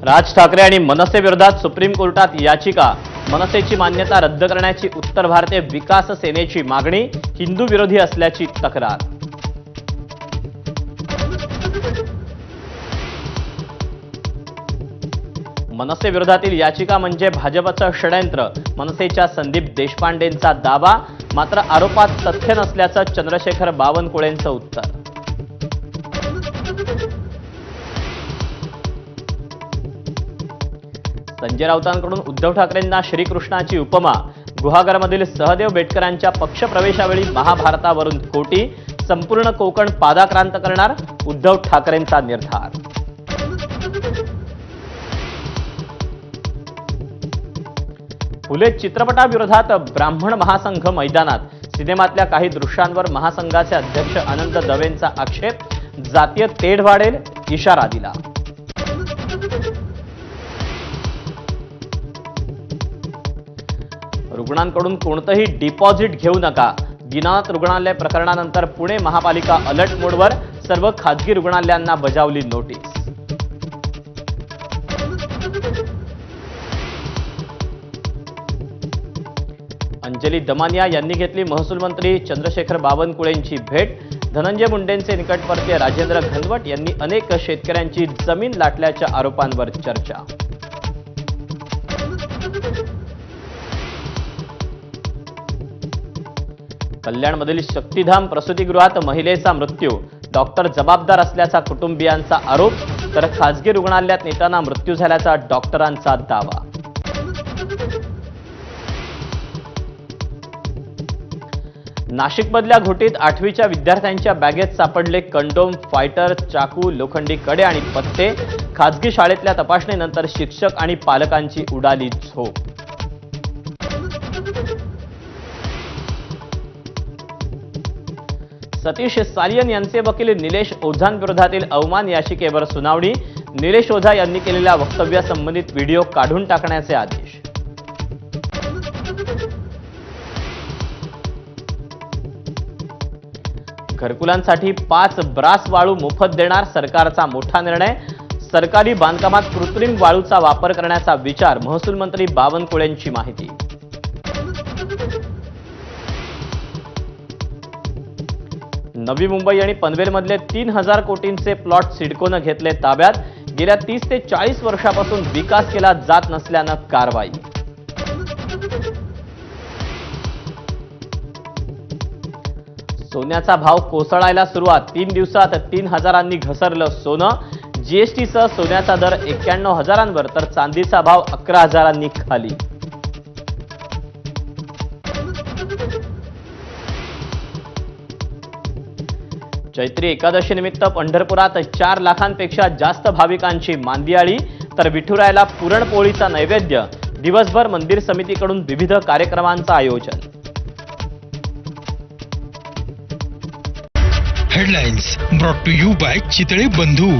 राज ठाकरे आणि मनसे विरोधात सुप्रीम कोर्टात याचिका, मनसेची मान्यता रद्द करण्याची उत्तर भारतीय विकास सेनेची मागणी, हिंदू विरोधी असल्याची तक्रार. मनसे विरोधातील याचिका म्हणजे भाजपचं षडयंत्र, मनसेच्या संदीप देशपांडेंचा दावा. मात्र आरोपात तथ्य नसल्याचं चंद्रशेखर बावनकुळेंचं उत्तर. संजय राऊतांकडून उद्धव ठाकरेंना श्रीकृष्णाची उपमा, गुहागरमधील सहदेव बेटकरांच्या पक्षप्रवेशावेळी महाभारतावरून कोटी, संपूर्ण कोकण पादाक्रांत करणार, उद्धव ठाकरेंचा निर्धार. फुले चित्रपटाविरोधात ब्राह्मण महासंघ मैदानात, सिनेमातल्या काही दृश्यांवर महासंघाचे अध्यक्ष आनंद दवेंचा आक्षेप, जातीय तेढ वाढेल, इशारा दिला. रुग्णांकडून कोणतंही डिपॉझिट घेऊ नका, दीनानाथ रुग्णालय प्रकरणानंतर पुणे महापालिका अलर्ट मोडवर, सर्व खासगी रुग्णालयांना बजावली नोटीस. अंजली दमानिया यांनी घेतली महसूल मंत्री चंद्रशेखर बावनकुळेंची भेट. धनंजय मुंडेंचे निकटवर्तीय राजेंद्र घनवट यांनी अनेक शेतकऱ्यांची जमीन लाटल्याच्या आरोपांवर चर्चा. कल्याणमधील शक्तिधाम प्रसूतिगृहात महिलेचा मृत्यू, डॉक्टर जबाबदार असल्याचा कुटुंबियांचा आरोप, तर खासगी रुग्णालयात नेताना मृत्यू झाल्याचा डॉक्टरांचा दावा. नाशिकमधल्या घोटीत 8वीच्या विद्यार्थ्यांच्या बॅगेत सापडले कंडोम, फायटर, चाकू, लोखंडी कडे आणि पत्ते. खासगी शाळेतल्या तपासणीनंतर शिक्षक आणि पालकांची उडाली झोप. सतीश सालियन यांचे वकील निलेश ओझांविरोधातील अवमान याचिकेवर सुनावणी. निलेश ओझा यांनी केलेल्या वक्तव्यासंबंधित व्हिडिओ काढून टाकण्याचे आदेश. घरकुलांसाठी 5 ब्रास वाळू मोफत देणार, सरकारचा मोठा निर्णय. सरकारी बांधकामात कृत्रिम वाळूचा वापर करण्याचा विचार, महसूल मंत्री बावनकुळेंची माहिती. नवी मुंबई आणि पनवेलमधले 3000 कोटींचे प्लॉट सिडकोनं घेतले ताब्यात. गेल्या 30 ते 40 वर्षापासून विकास केला जात नसल्यानं कारवाई. सोन्याचा भाव कोसळायला सुरुवात, 3 दिवसात 3000 घसरलं सोनं. जीएसटीसह सोन्याचा दर 91,000 तर चांदीचा भाव 11,000 खाली. चैत्री एकादशी निमित्त पंढरपुरात 4 लाखांपेक्षा जास्त भाविकांची मांदियाळी, तर विठुरायाला पुरणपोळीचा नैवेद्य. दिवसभर मंदिर समितीकडून विविध कार्यक्रमांचं आयोजन. Headlines brought to you by Chitale बंधू.